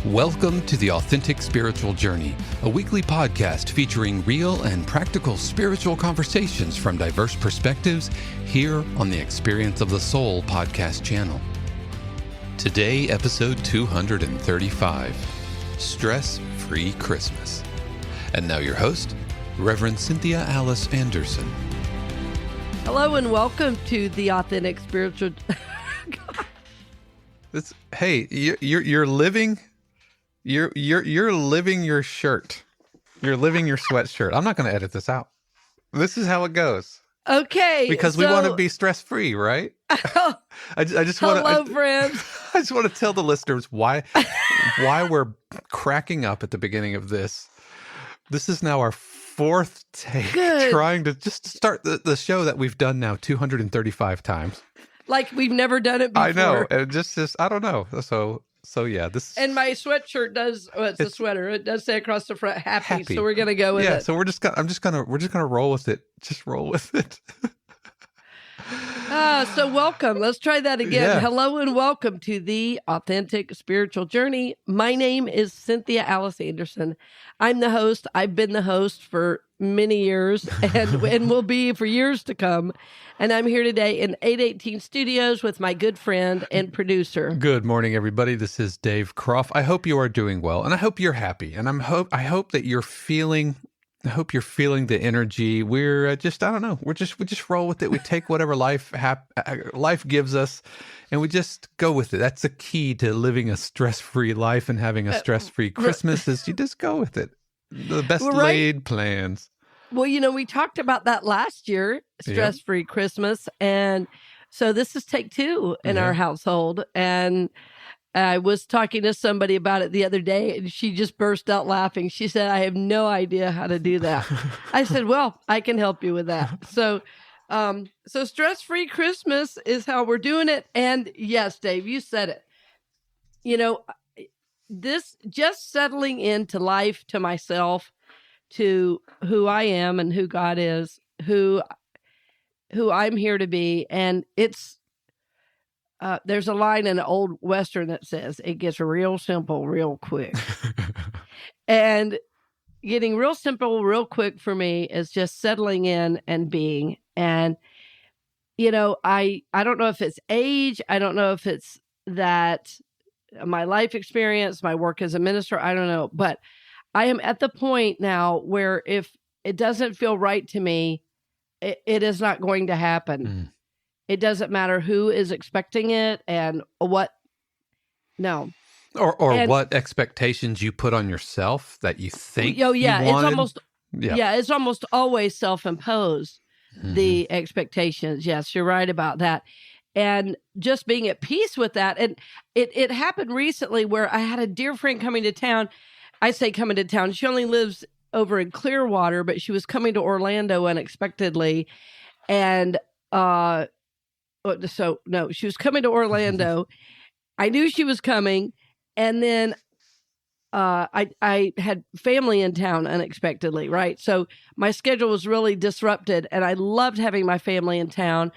Welcome to the Authentic Spiritual Journey, a weekly podcast featuring real and practical spiritual conversations from diverse perspectives here on the Experience of the Soul podcast channel. Today, episode 235, Stress-Free Christmas. And now your host, Reverend Cynthia Alice Anderson. Hello and welcome to the Authentic Spiritual. Hey, you're living. You're living your shirt. You're living your sweatshirt. I'm not going to edit this out. This is how it goes. Okay, because we want to be stress free, right? I just want to. Hello, friends. I just want to tell the listeners why we're cracking up at the beginning of this. This is now our fourth take, trying to just start the show that we've done now 235 times. Like we've never done it before. I know, and just I don't know. So yeah, this. And my sweatshirt does. Oh, it's a sweater. It does say across the front, happy. So we're gonna go with it. Yeah. So we're just gonna roll with it. Just roll with it. So welcome. Let's try that again. Yeah. Hello and welcome to the Authentic Spiritual Journey. My name is Cynthia Alice Anderson. I'm the host. I've been the host for many years and will be for years to come. And I'm here today in 818 Studios with my good friend and producer. Good morning, everybody. This is Dave Croft. I hope you are doing well, and I hope you're happy. And I hope that you're feeling. I hope you're feeling the energy. We're I don't know. We just roll with it. We take whatever life gives us, and we just go with it. That's the key to living a stress-free life and having a stress-free Christmas. Is you just go with it. The best laid plans. Well, we talked about that last year, stress-free Christmas, and so this is take two in our household. And I was talking to somebody about it the other day, and she just burst out laughing. She said, "I have no idea how to do that." I said, "Well, I can help you with that." So stress-free Christmas is how we're doing it. And yes, Dave, you said it. This just settling into life, to myself, to who I am and who God is, who I'm here to be. And it's, there's a line in an old Western that says, it gets real simple, real quick. And getting real simple, real quick for me is just settling in and being. And, I don't know if it's age. I don't know if it's that my life experience, my work as a minister, I don't know. But I am at the point now where if it doesn't feel right to me, it is not going to happen. Mm. It doesn't matter who is expecting it and what. No. Or what expectations you put on yourself that you think you wanted. It's almost always self-imposed, the expectations. Yes, you're right about that. And just being at peace with that. And it happened recently where I had a dear friend coming to town. I say coming to town. She only lives over in Clearwater, but she was coming to Orlando unexpectedly. And she was coming to Orlando. I knew she was coming. And then I had family in town unexpectedly, right? So my schedule was really disrupted, and I loved having my family in town.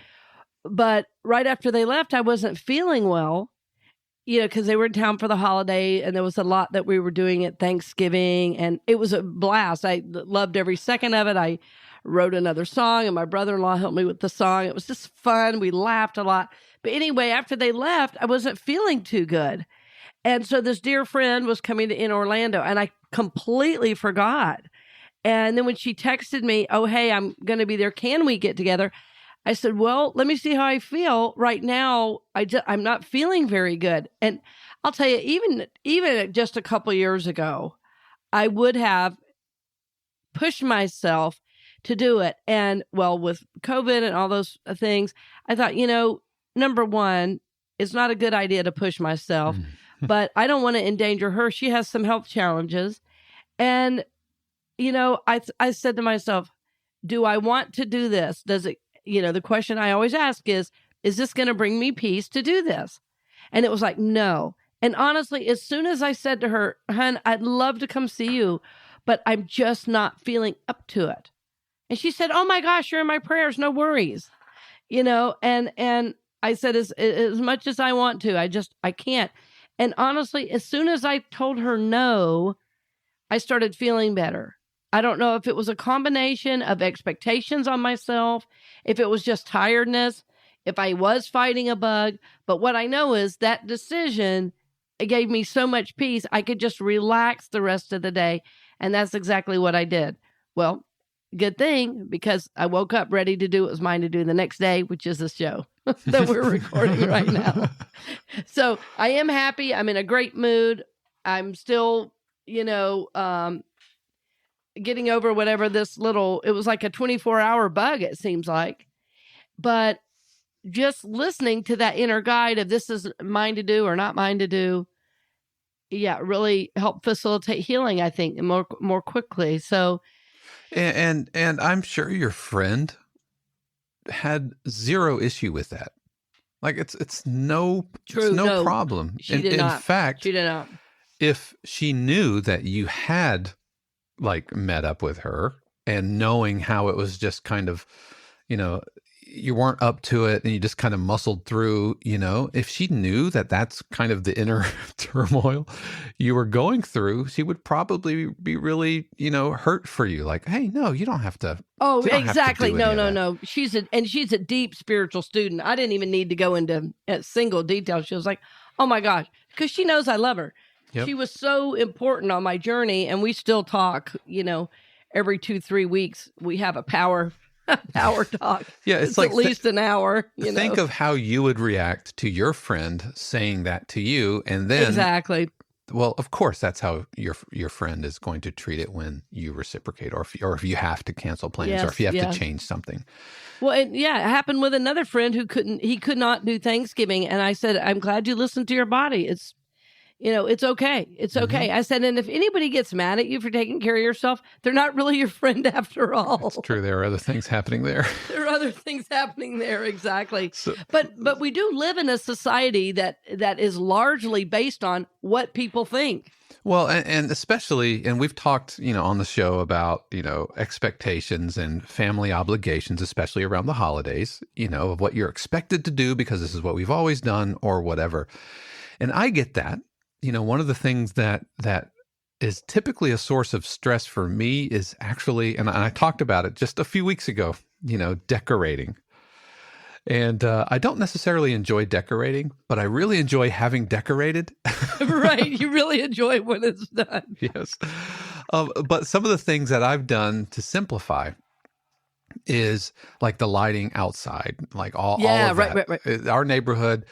But right after they left, I wasn't feeling well, because they were in town for the holiday, and there was a lot that we were doing at Thanksgiving, and it was a blast. I loved every second of it. I wrote another song, and my brother-in-law helped me with the song. It was just fun. We laughed a lot. But anyway, after they left, I wasn't feeling too good. And so this dear friend was coming in Orlando, and I completely forgot. And then when she texted me, "Oh, hey, I'm going to be there. Can we get together?" I said, "Well, let me see how I feel. Right now, I'm not feeling very good." And I'll tell you, even just a couple years ago, I would have pushed myself to do it. And well, with COVID and all those things, I thought, number one, it's not a good idea to push myself, but I don't want to endanger her. She has some health challenges. And, I said to myself, do I want to do this? Does it, the question I always ask is this going to bring me peace to do this? And it was like, no. And honestly, as soon as I said to her, "Hun, I'd love to come see you, but I'm just not feeling up to it." And she said, "Oh my gosh, you're in my prayers. No worries." And I said, as much as I want to, I can't. And honestly, as soon as I told her no, I started feeling better. I don't know if it was a combination of expectations on myself, if it was just tiredness, if I was fighting a bug. But what I know is that decision, it gave me so much peace. I could just relax the rest of the day. And that's exactly what I did. Well, good thing, because I woke up ready to do what was mine to do the next day, which is this show that we're recording right now. So I am happy. I'm in a great mood. I'm still, getting over whatever it was like a 24-hour bug, it seems like. But just listening to that inner guide of this is mine to do or not mine to do, really helped facilitate healing, I think, more quickly. So, and I'm sure your friend had zero issue with that. Like it's no problem. She did not. In fact, she did not. If she knew that you had like met up with her and knowing how it was just kind of, you weren't up to it and you just kind of muscled through, if she knew that that's kind of the inner turmoil you were going through, she would probably be really, hurt for you. Like, hey, no, you don't have to. Oh, exactly. Have to no. She's a deep spiritual student. I didn't even need to go into single details. She was like, oh my gosh, because she knows I love her. Yep. She was so important on my journey, and we still talk, every 2-3 weeks we have a power talk. Yeah, it's like at least an hour. Think of how you would react to your friend saying that to you, and then exactly. Well, of course, that's how your friend is going to treat it when you reciprocate, or if you have to cancel plans, or if you have to change something. Well, it happened with another friend who could not do Thanksgiving, and I said, I'm glad you listened to your body. It's okay. It's okay. Mm-hmm. I said, and if anybody gets mad at you for taking care of yourself, they're not really your friend after all. It's true. There are other things happening there. There are other things happening there. Exactly. But we do live in a society that is largely based on what people think. Well, and especially, and we've talked, on the show about, expectations and family obligations, especially around the holidays, of what you're expected to do because this is what we've always done or whatever. And I get that. One of the things that is typically a source of stress for me is actually, and I talked about it just a few weeks ago, decorating. And I don't necessarily enjoy decorating, but I really enjoy having decorated. Right. You really enjoy when it's done. Yes. But some of the things that I've done to simplify is like the lighting outside, like all of that. Right. Our neighborhood,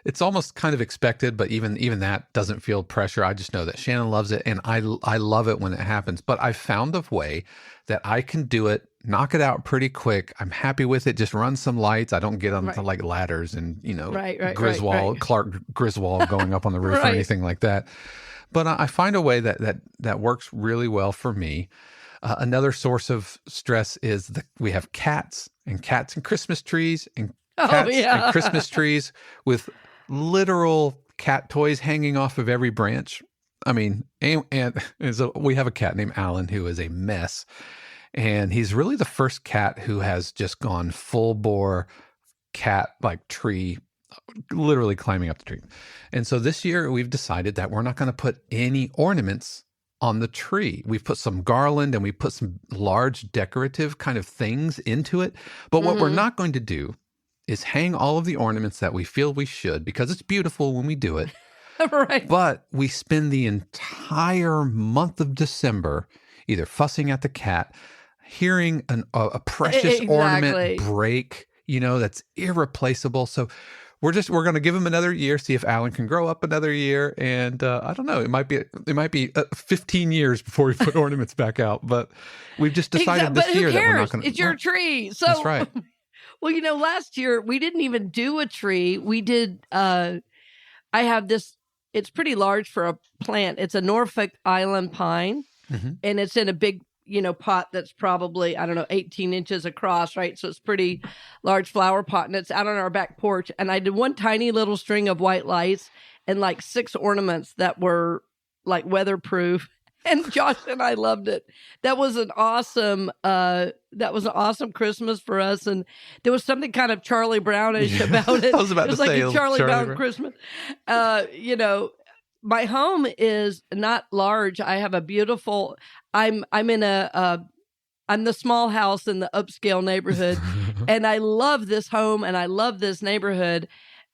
it's almost kind of expected, but even that doesn't feel pressure. I just know that Shannon loves it, and I love it when it happens. But I found a way that I can do it, knock it out pretty quick. I'm happy with it. Just run some lights. I don't get onto like ladders and Clark Griswold going up on the roof or anything like that. But I find a way that works really well for me. Another source of stress is we have cats and Christmas trees and cats and Christmas trees with literal cat toys hanging off of every branch. I mean, and so we have a cat named Alan who is a mess, and he's really the first cat who has just gone full bore cat like tree, literally climbing up the tree. And so this year we've decided that we're not going to put any ornaments on the tree. We've put some garland and we put some large decorative kind of things into it. But what we're not going to do is hang all of the ornaments that we feel we should, because it's beautiful when we do it. Right. But we spend the entire month of December either fussing at the cat, hearing a precious ornament break, that's irreplaceable. So we're going to give him another year, see if Alan can grow up another year. And I don't know, it might be 15 years before we put ornaments back out. But we've just decided this year that we're not going to. It's your tree. So that's right. Well, last year we didn't even do a tree. We did, I have this, it's pretty large for a plant. It's a Norfolk Island pine, and it's in a big, pot that's probably, 18 inches across, right? So it's pretty large flower pot, and it's out on our back porch. And I did one tiny little string of white lights and like 6 ornaments that were like weatherproof. And Josh and I loved it. That was an awesome Christmas for us. And there was something kind of Charlie Brownish about it. I was about to say like a Charlie Brown Christmas. my home is not large. I have a beautiful. I'm in I'm the small house in the upscale neighborhood, and I love this home and I love this neighborhood.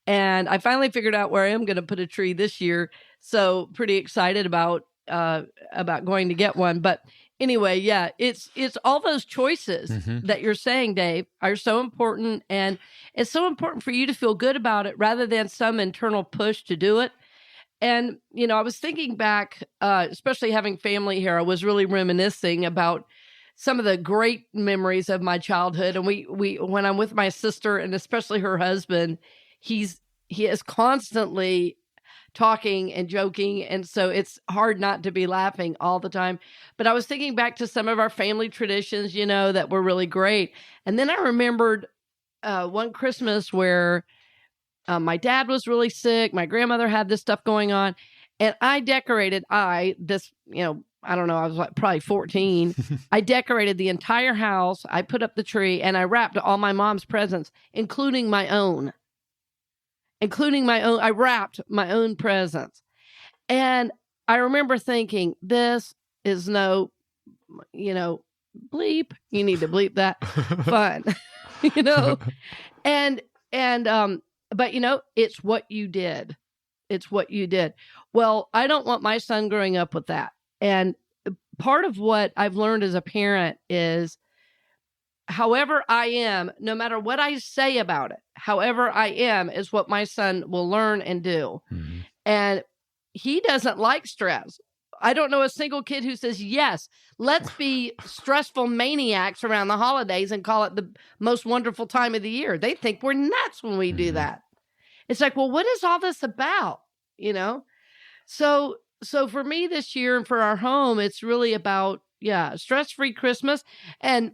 And I finally figured out where I am going to put a tree this year. So pretty excited about going to get one. But anyway, yeah, it's all those choices that you're saying, Dave, are so important. And it's so important for you to feel good about it rather than some internal push to do it. And, I was thinking back, especially having family here, I was really reminiscing about some of the great memories of my childhood. And we when I'm with my sister and especially her husband, he is constantly talking and joking. And so it's hard not to be laughing all the time. But I was thinking back to some of our family traditions, that were really great. And then I remembered one Christmas where my dad was really sick. My grandmother had this stuff going on. And I decorated, I don't know, I was probably 14. I decorated the entire house. I put up the tree and I wrapped all my mom's presents, including my own. I wrapped my own presents. And I remember thinking, this is no, bleep. You need to bleep that. Fun, but it's what you did. It's what you did. Well, I don't want my son growing up with that. And part of what I've learned as a parent is however I am, no matter what I say about it, however I am is what my son will learn and do. Mm-hmm. And he doesn't like stress. I don't know a single kid who says, yes, let's be stressful maniacs around the holidays and call it the most wonderful time of the year. They think we're nuts when we do that. It's like, well, what is all this about? So for me this year and for our home, it's really about, stress-free Christmas. And,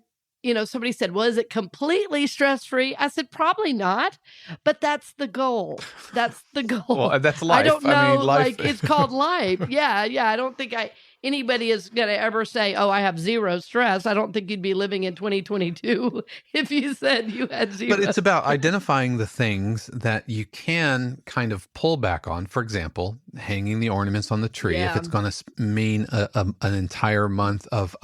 somebody said, well, is it completely stress-free? I said, probably not, but that's the goal. That's the goal. Well, that's life. I don't know, life. It's called life. Yeah. I don't think anybody is going to ever say, oh, I have zero stress. I don't think you'd be living in 2022 if you said you had zero. But it's about identifying the things that you can kind of pull back on. For example, hanging the ornaments on the tree. Yeah. If it's going to mean an entire month of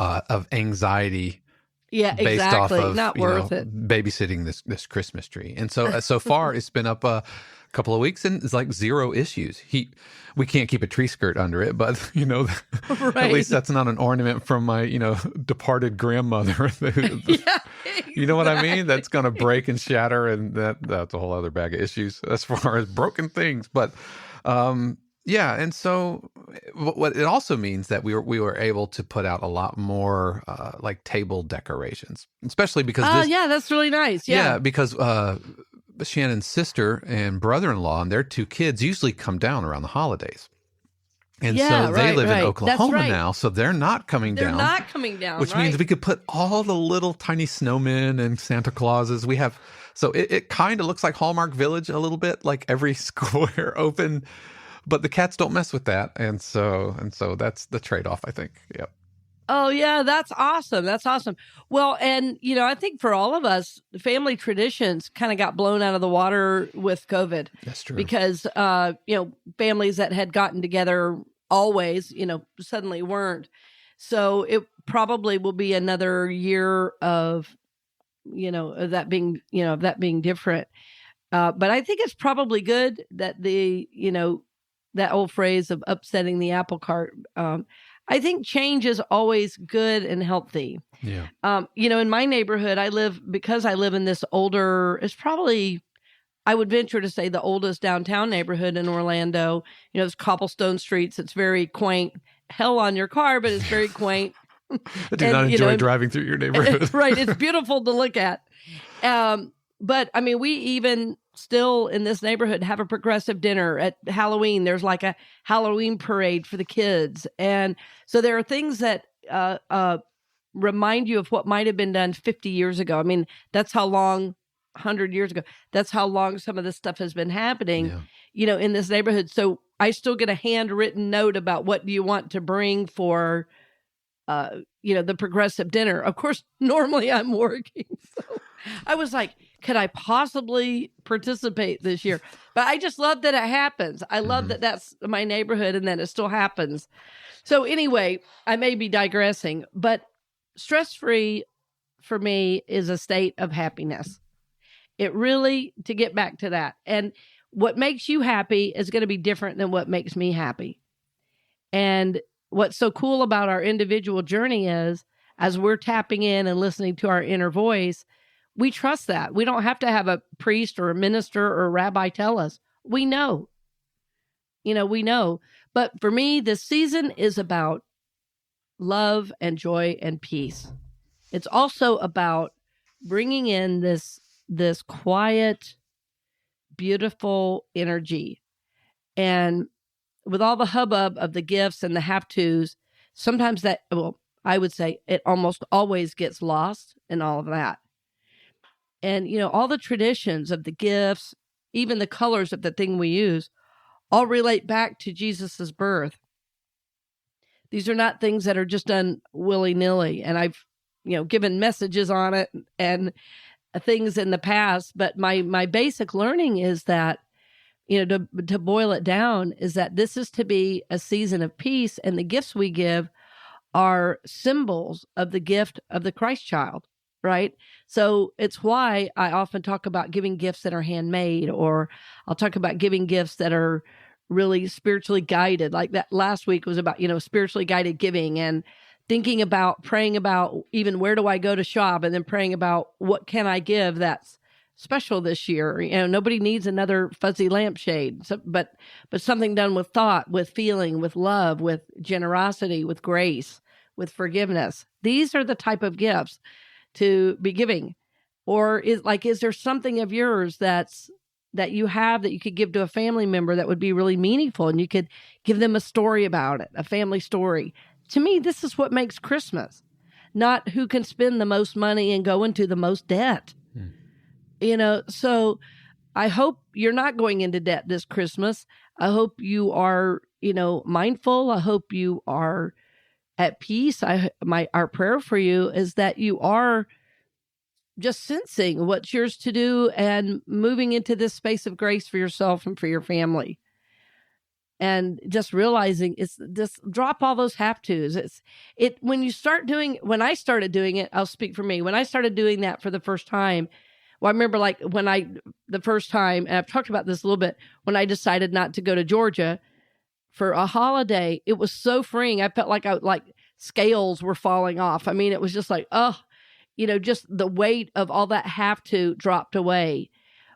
anxiety. Yeah, based exactly. off of not worth it. Babysitting this Christmas tree. And so far it's been up a couple of weeks and it's like zero issues. We can't keep a tree skirt under it, but right. At least that's not an ornament from my departed grandmother. Exactly. You know what I mean? That's going to break and shatter, and that's a whole other bag of issues as far as broken things. But yeah, and so what it also means that we were able to put out a lot more like table decorations, especially because that's really nice. Yeah, because Shannon's sister and brother-in-law and their two kids usually come down around the holidays. And so they live in Oklahoma now, so they're not coming down. They're not coming down, which means we could put all the little tiny snowmen and Santa Clauses. We have, so it kind of looks like Hallmark Village a little bit, like every square open. But the cats don't mess with that, and so that's the trade-off, I think. Yep. Oh yeah, that's awesome. That's awesome. Well, and I think for all of us, family traditions kind of got blown out of the water with COVID. That's true. Because families that had gotten together always, suddenly weren't. So it probably will be another year of that being different. But I think it's probably good that that old phrase of upsetting the apple cart. I think change is always good and healthy. Yeah. In my neighborhood, because I live in this older, it's probably, I would venture to say, the oldest downtown neighborhood in Orlando. It's cobblestone streets. It's very quaint. Hell on your car, but it's very quaint. I do not enjoy driving through your neighborhood. Right. It's beautiful to look at. But we even still in this neighborhood have a progressive dinner at Halloween. There's like a Halloween parade for the kids. And so there are things that remind you of what might have been done 50 years ago. That's how long, 100 years ago, that's how long some of this stuff has been happening, in this neighborhood. So I still get a handwritten note about what do you want to bring for, the progressive dinner. Of course, normally I'm working. So I was like, could I possibly participate this year? But I just love that it happens. I love that that's my neighborhood and that it still happens. So anyway, I may be digressing, but stress-free for me is a state of happiness. It really, to get back to that. And what makes you happy is going to be different than what makes me happy. And what's so cool about our individual journey is, as we're tapping in and listening to our inner voice, we trust that. We don't have to have a priest or a minister or a rabbi tell us. We know. We know. But for me, this season is about love and joy and peace. It's also about bringing in this quiet, beautiful energy. And with all the hubbub of the gifts and the have-tos, sometimes I would say it almost always gets lost in all of that. And, all the traditions of the gifts, even the colors of the thing we use, all relate back to Jesus's birth. These are not things that are just done willy-nilly. And I've, given messages on it and things in the past. But my basic learning is that, to boil it down, is that this is to be a season of peace, and the gifts we give are symbols of the gift of the Christ child, right? So it's why I often talk about giving gifts that are handmade, or I'll talk about giving gifts that are really spiritually guided. Like that last week was about, spiritually guided giving, and thinking about, praying about even where do I go to shop, and then praying about what can I give that's special this year. Nobody needs another fuzzy lampshade, but something done with thought, with feeling, with love, with generosity, with grace, with forgiveness. These are the type of gifts to be giving. Or is there something of yours that you have that you could give to a family member that would be really meaningful, and you could give them a story about it, a family story? To me, this is what makes Christmas, not who can spend the most money and go into the most debt. So I hope you're not going into debt this Christmas. I hope you are, mindful. I hope you are at peace. Our prayer for you is that you are just sensing what's yours to do and moving into this space of grace for yourself and for your family. And just realizing it's just drop all those have-tos. When I started doing it, I'll speak for me. When I started doing that for the first time, well, I remember the first time, and I've talked about this a little bit, when I decided not to go to Georgia for a holiday, it was so freeing. I felt like scales were falling off. I mean, it was just like, just the weight of all that have to dropped away.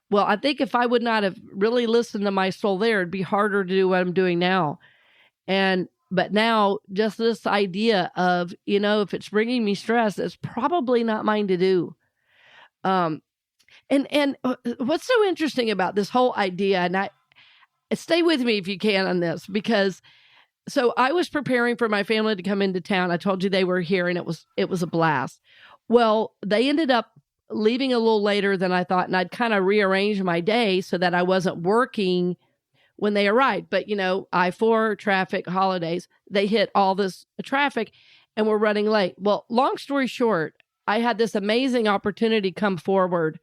Well, I think if I would not have really listened to my soul there, it'd be harder to do what I'm doing now. But now just this idea of, if it's bringing me stress, it's probably not mine to do. And what's so interesting about this whole idea, and stay with me if you can on this, because so I was preparing for my family to come into town. I told you they were here, and it was a blast. Well, they ended up leaving a little later than I thought, and I'd kind of rearranged my day so that I wasn't working when they arrived. But, I-4 traffic, holidays, they hit all this traffic, and we're running late. Well, long story short, I had this amazing opportunity come forward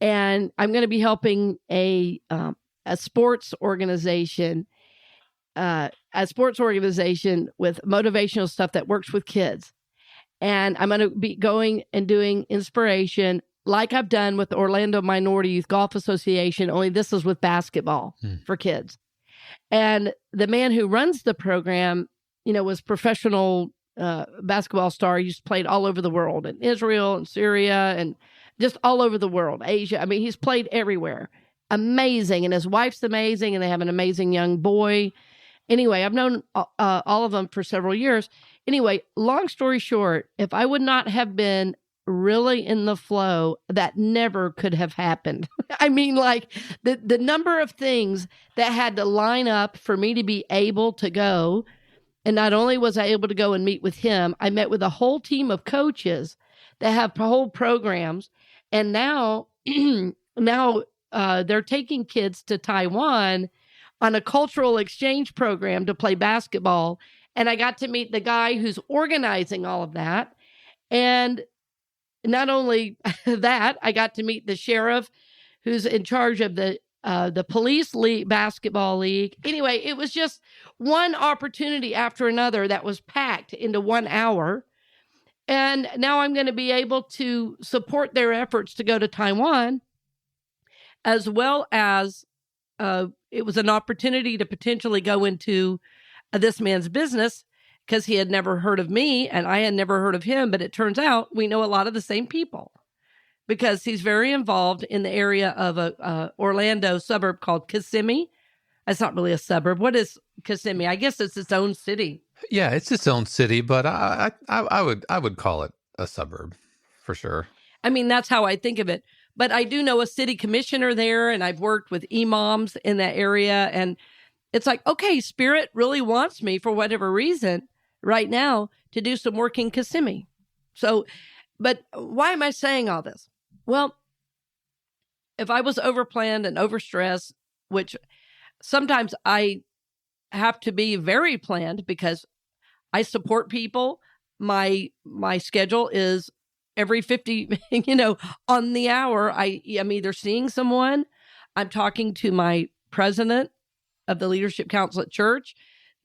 and I'm going to be helping a sports organization with motivational stuff that works with kids. And I'm going to be going and doing inspiration like I've done with the Orlando Minority Youth Golf Association, only this is with basketball for kids. And the man who runs the program, was professional basketball star. He's played all over the world, in Israel and Syria and just all over the world, Asia. I mean, he's played everywhere. Amazing. And his wife's amazing, and they have an amazing young boy. Anyway, I've known all of them for several years. Anyway, long story short, if I would not have been really in the flow, that never could have happened. I mean, the number of things that had to line up for me to be able to go. And not only was I able to go and meet with him, I met with a whole team of coaches that have whole programs. And now they're taking kids to Taiwan on a cultural exchange program to play basketball. And I got to meet the guy who's organizing all of that. And not only that, I got to meet the sheriff who's in charge of the police league, basketball league. Anyway, it was just one opportunity after another that was packed into 1 hour. And now I'm going to be able to support their efforts to go to Taiwan, as well as it was an opportunity to potentially go into this man's business because he had never heard of me and I had never heard of him. But it turns out we know a lot of the same people because he's very involved in the area of a Orlando suburb called Kissimmee. That's not really a suburb. What is Kissimmee? I guess it's its own city. Yeah, it's its own city, but I would call it a suburb for sure. I mean, that's how I think of it. But I do know a city commissioner there, and I've worked with imams in that area. And it's like, okay, Spirit really wants me for whatever reason right now to do some work in Kissimmee. So, but why am I saying all this? Well, if I was overplanned and overstressed, which sometimes I have to be very planned because I support people. My schedule is every 50, on the hour. I'm either seeing someone, I'm talking to my president of the leadership council at church.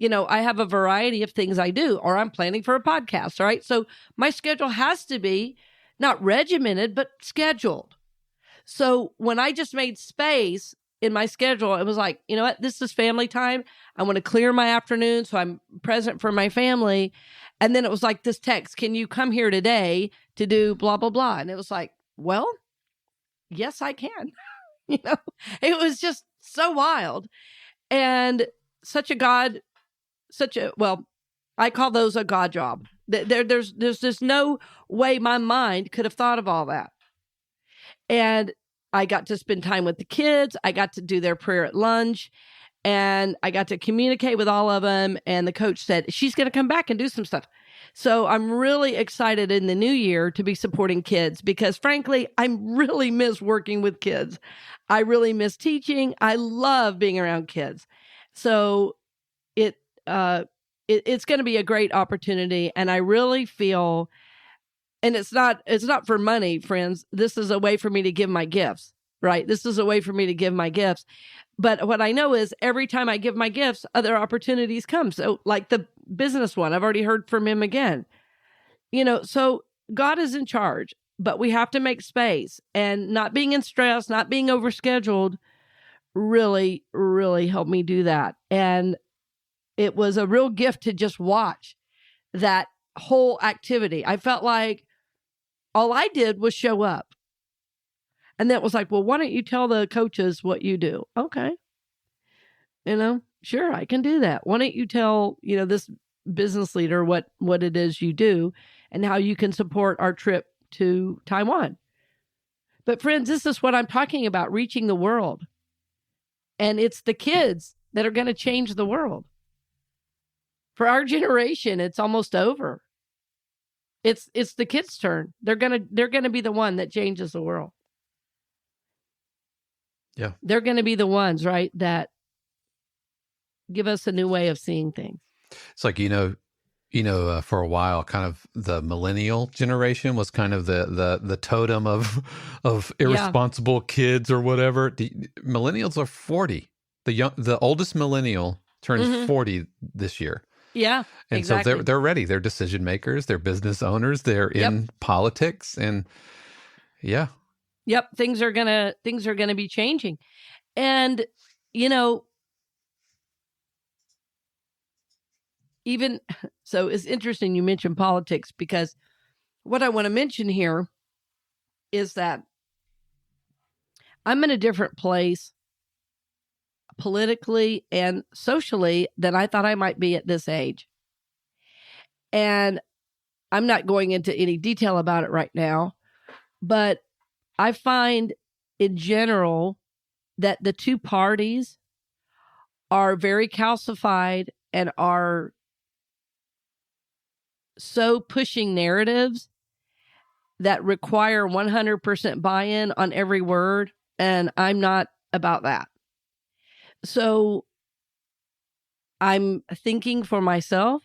I have a variety of things I do, or I'm planning for a podcast, right? So my schedule has to be not regimented, but scheduled. So when I just made space in my schedule, it was like, you know what? This is family time. I want to clear my afternoon so I'm present for my family. And then it was like this text, can you come here today to do blah, blah, blah? And it was like, well, yes, I can. It was just so wild. And I call those a God job. There's just no way my mind could have thought of all that. And I got to spend time with the kids. I got to do their prayer at lunch. And I got to communicate with all of them. And the coach said, she's going to come back and do some stuff. So I'm really excited in the new year to be supporting kids because, frankly, I really miss working with kids. I really miss teaching. I love being around kids. So it's going to be a great opportunity. And I really feel, and it's not for money, friends. This is a way for me to give my gifts, right? This is a way for me to give my gifts. But what I know is every time I give my gifts, other opportunities come. So like the business one, I've already heard from him again. So God is in charge, but we have to make space, and not being in stress, not being overscheduled really, really helped me do that. And it was a real gift to just watch that whole activity. I felt like all I did was show up. And that was like, well, why don't you tell the coaches what you do? Okay. Sure, I can do that. Why don't you tell, this business leader what it is you do and how you can support our trip to Taiwan? But friends, this is what I'm talking about, reaching the world. And it's the kids that are going to change the world. For our generation, it's almost over. It's the kids' turn. They're gonna be the one that changes the world. Yeah. They're going to be the ones, right, that give us a new way of seeing things. It's like, for a while, kind of the millennial generation was kind of the totem of irresponsible kids or whatever. The millennials are 40. The oldest millennial turns 40 this year. Yeah, and exactly. So they're ready. They're decision makers. They're business owners. They're in politics, and yeah. Yep, things are gonna be changing. And even so, it's interesting you mentioned politics, because what I want to mention here is that I'm in a different place politically and socially than I thought I might be at this age. And I'm not going into any detail about it right now, but I find in general that the two parties are very calcified and are so pushing narratives that require 100% buy-in on every word. And I'm not about that. So I'm thinking for myself,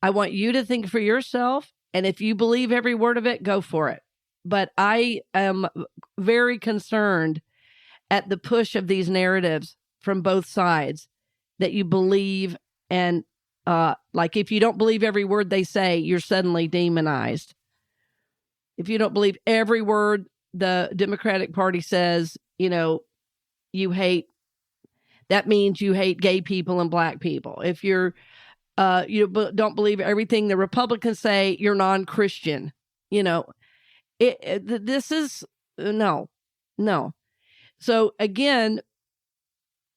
I want you to think for yourself. And if you believe every word of it, go for it. But I am very concerned at the push of these narratives from both sides that you believe. And like if you don't believe every word they say, you're suddenly demonized. If you don't believe every word the Democratic Party says, you hate, that means you hate gay people and black people. If you don't believe everything the Republicans say, you're non-Christian. This is no. So again,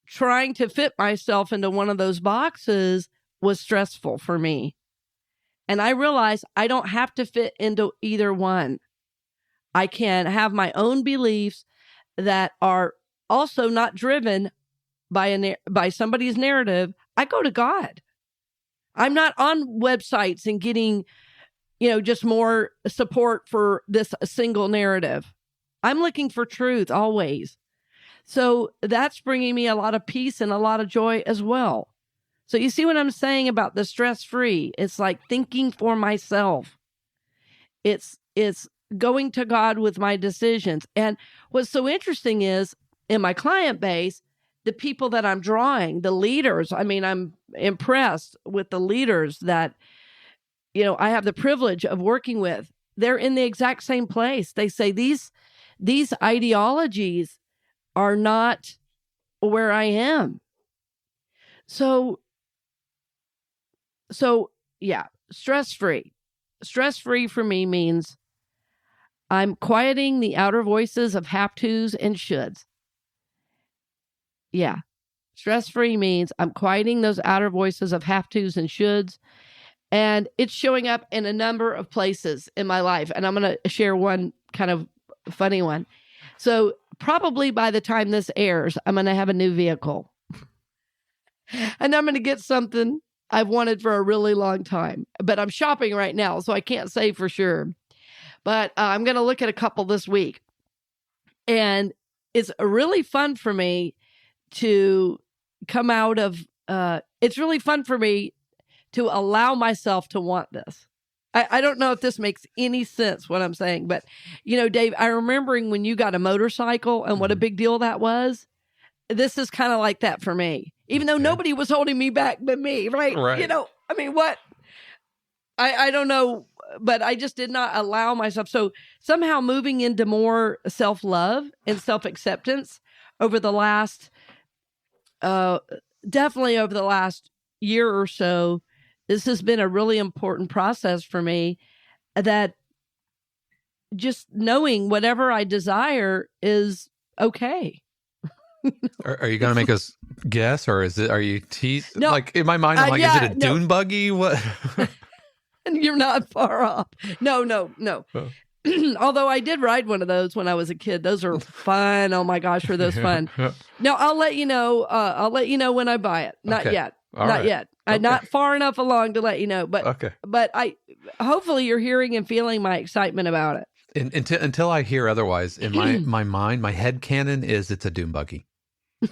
trying to fit myself into one of those boxes was stressful for me. And I realized I don't have to fit into either one. I can have my own beliefs that are also not driven by somebody's narrative. I go to God. I'm not on websites and getting, just more support for this single narrative. I'm looking for truth always. So that's bringing me a lot of peace and a lot of joy as well. So you see what I'm saying about the stress-free? It's like thinking for myself. It's going to God with my decisions. And what's so interesting is in my client base, the people that I'm drawing, the leaders, I'm impressed with the leaders that, I have the privilege of working with. They're in the exact same place. They say these ideologies are not where I am. So yeah, stress-free. Stress-free for me means I'm quieting the outer voices of have-tos and shoulds. Yeah. Stress-free means I'm quieting those outer voices of have-tos and shoulds. And it's showing up in a number of places in my life. And I'm going to share one kind of funny one. So probably by the time this airs, I'm going to have a new vehicle. And I'm going to get something I've wanted for a really long time. But I'm shopping right now, so I can't say for sure. But I'm going to look at a couple this week. And it's really fun for me to come out of, it's really fun for me to allow myself to want this. I don't know if this makes any sense what I'm saying, but Dave, I remembering when you got a motorcycle and what a big deal that was. This is kind of like that for me, even though nobody was holding me back but me, right? What? I don't know, but I just did not allow myself. So somehow moving into more self-love and self-acceptance over the last, definitely over the last year or so, this has been a really important process for me, that just knowing whatever I desire is okay. Are you going to make us guess, or are you teasing? No, like in my mind, I'm like, is it a dune buggy? What? You're not far off. No. Oh. Although I did ride one of those when I was a kid. Those are fun. Oh my gosh, were those fun. No, I'll let you know. I'll let you know when I buy it. Not yet. Not yet. I'm not far enough along to let you know. But I hopefully you're hearing and feeling my excitement about it. Until I hear otherwise, in my mind, my head canon is it's a dune buggy,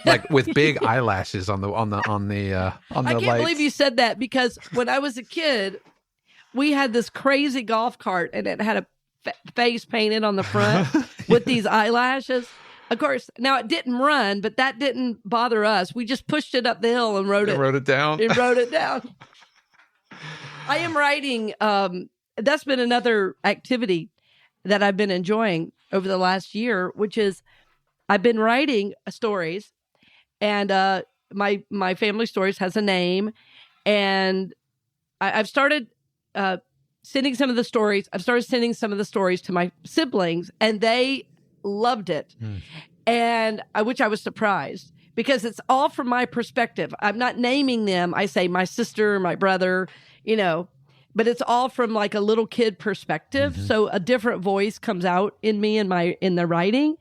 like with big eyelashes on the I can't believe you said that, because when I was a kid, we had this crazy golf cart and it had a face painted on the front with these eyelashes. Of course, now it didn't run, but that didn't bother us. We just pushed it up the hill and wrote it down. It wrote it down. I am writing. That's been another activity that I've been enjoying over the last year, which is I've been writing stories, and my family stories has a name, and I've started sending some of the stories. I've started sending some of the stories to my siblings, and they loved it. And which I was surprised, because it's all from my perspective. I'm not naming them. I say my sister, my brother, but it's all from like a little kid perspective. So a different voice comes out in me in the writing,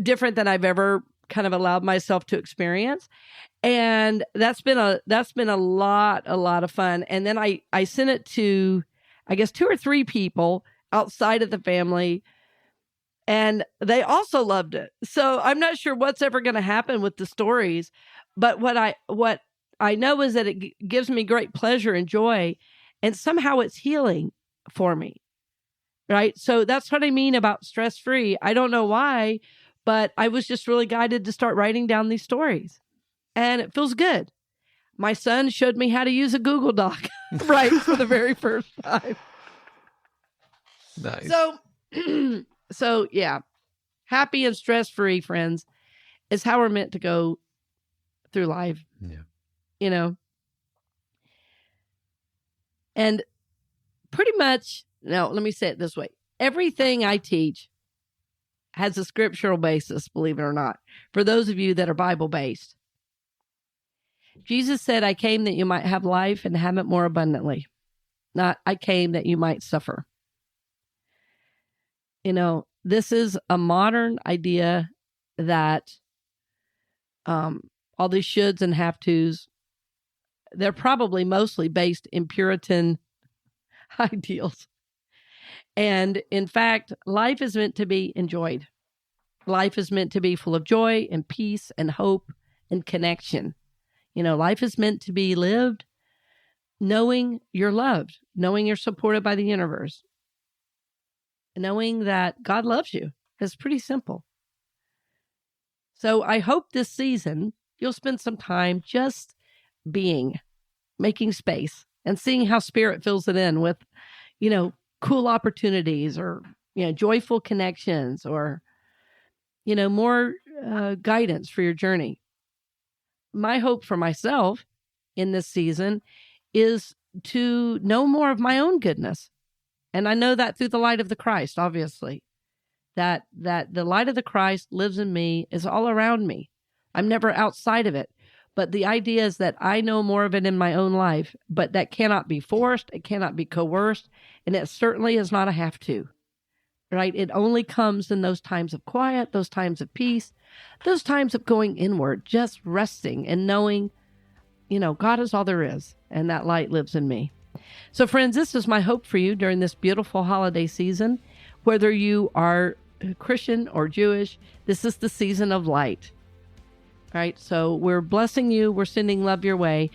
different than I've ever kind of allowed myself to experience. And that's been a lot of fun. And then I sent it to, I guess, 2 or 3 people outside of the family, and they also loved it. So I'm not sure what's ever going to happen with the stories, but what I know is that it gives me great pleasure and joy. And somehow it's healing for me, right? So that's what I mean about stress-free. I don't know why, but I was just really guided to start writing down these stories. And it feels good. My son showed me how to use a Google Doc, right, for the very first time. Nice. So yeah, happy and stress-free, friends, is how we're meant to go through life. Yeah. You know? And pretty much, now let me say it this way. Everything I teach has a scriptural basis, believe it or not, for those of you that are Bible-based. Jesus said, I came that you might have life and have it more abundantly. Not, I came that you might suffer. You know, this is a modern idea that all these shoulds and have-tos, they're probably mostly based in Puritan ideals. And in fact, life is meant to be enjoyed. Life is meant to be full of joy and peace and hope and connection. You know, life is meant to be lived knowing you're loved, knowing you're supported by the universe, knowing that God loves you. It's pretty simple. So I hope this season you'll spend some time just being, making space, and seeing how Spirit fills it in with, you know, cool opportunities or, you know, joyful connections or, you know, more guidance for your journey. My hope for myself in this season is to know more of my own goodness. And I know that through the light of the Christ, obviously, that the light of the Christ lives in me, is all around me. I'm never outside of it. But the idea is that I know more of it in my own life, but that cannot be forced. It cannot be coerced. And it certainly is not a have to, right? It only comes in those times of quiet, those times of peace, those times of going inward, just resting and knowing, you know, God is all there is, and that light lives in me. So friends, this is my hope for you during this beautiful holiday season. Whether you are Christian or Jewish, this is the season of light. Right? So we're blessing you. We're sending love your way.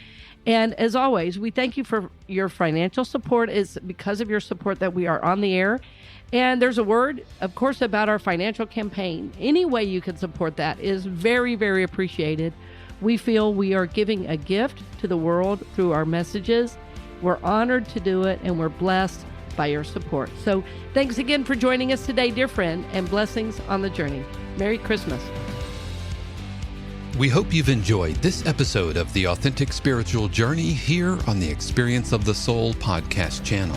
And as always, we thank you for your financial support. It's because of your support that we are on the air. And there's a word, of course, about our financial campaign. Any way you can support that is very, very appreciated. We feel we are giving a gift to the world through our messages. We're honored to do it, and we're blessed by your support. So thanks again for joining us today, dear friend, and blessings on the journey. Merry Christmas. We hope you've enjoyed this episode of The Authentic Spiritual Journey here on the Experience of the Soul podcast channel.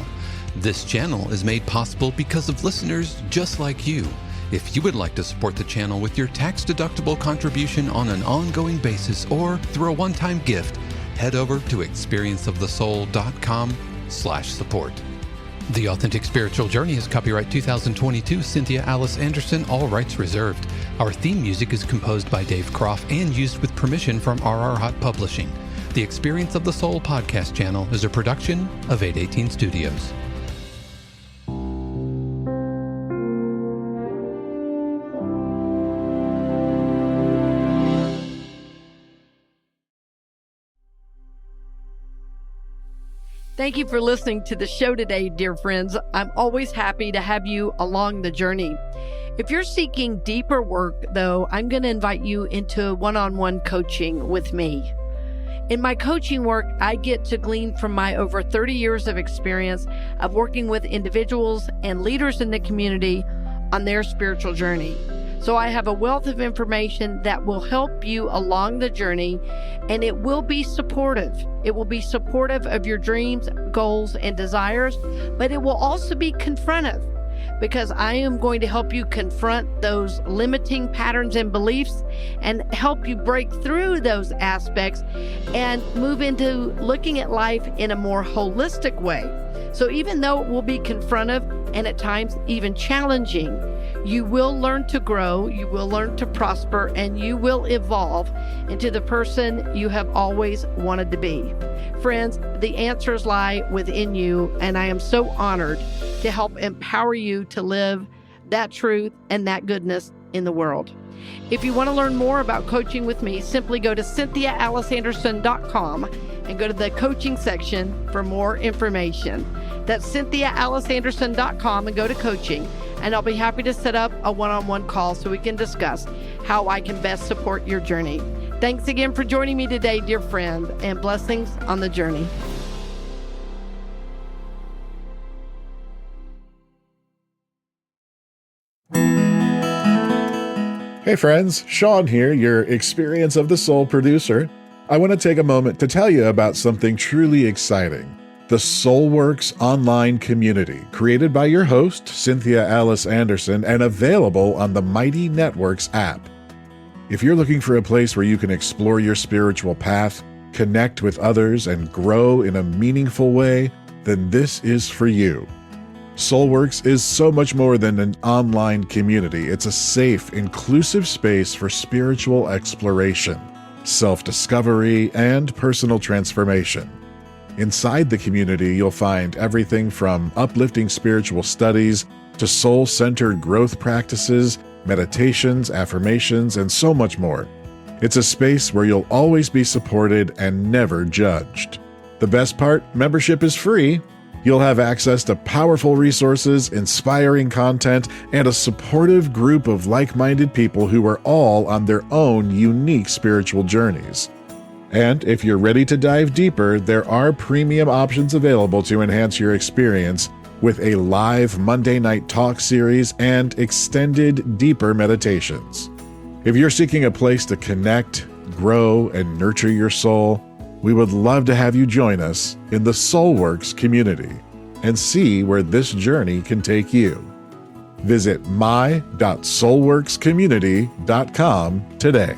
This channel is made possible because of listeners just like you. If you would like to support the channel with your tax-deductible contribution on an ongoing basis or through a one-time gift, head over to experienceofthesoul.com/support. The Authentic Spiritual Journey is copyright 2022, Cynthia Alice Anderson, all rights reserved. Our theme music is composed by Dave Croft and used with permission from RR Hot Publishing. The Experience of the Soul podcast channel is a production of 818 Studios. Thank you for listening to the show today, dear friends. I'm always happy to have you along the journey. If you're seeking deeper work, though, I'm going to invite you into one-on-one coaching with me. In my coaching work, I get to glean from my over 30 years of experience of working with individuals and leaders in the community on their spiritual journey. So I have a wealth of information that will help you along the journey, and it will be supportive. It will be supportive of your dreams, goals, and desires, but it will also be confrontive, because I am going to help you confront those limiting patterns and beliefs and help you break through those aspects and move into looking at life in a more holistic way. So even though it will be confrontive and at times even challenging, you will learn to grow, you will learn to prosper, and you will evolve into the person you have always wanted to be. Friends, the answers lie within you, and I am so honored to help empower you to live that truth and that goodness in the world. If you want to learn more about coaching with me, simply go to CynthiaAllisAnderson.com and go to the coaching section for more information. That's CynthiaAllisAnderson.com and go to coaching, and I'll be happy to set up a one-on-one call so we can discuss how I can best support your journey. Thanks again for joining me today, dear friend, and blessings on the journey. Hey friends, Sean here, your Experience of the Soul producer. I want to take a moment to tell you about something truly exciting. The Soulworks online community, created by your host, Cynthia Alice Anderson, and available on the Mighty Networks app. If you're looking for a place where you can explore your spiritual path, connect with others, and grow in a meaningful way, then this is for you. Soulworks is so much more than an online community. It's a safe, inclusive space for spiritual exploration, self-discovery, and personal transformation. Inside the community, you'll find everything from uplifting spiritual studies to soul-centered growth practices, meditations, affirmations, and so much more. It's a space where you'll always be supported and never judged. The best part, membership is free. You'll have access to powerful resources, inspiring content, and a supportive group of like-minded people who are all on their own unique spiritual journeys. And if you're ready to dive deeper, there are premium options available to enhance your experience with a live Monday night talk series and extended, deeper meditations. If you're seeking a place to connect, grow, and nurture your soul, we would love to have you join us in the Soulworks community and see where this journey can take you. Visit my.soulworkscommunity.com today.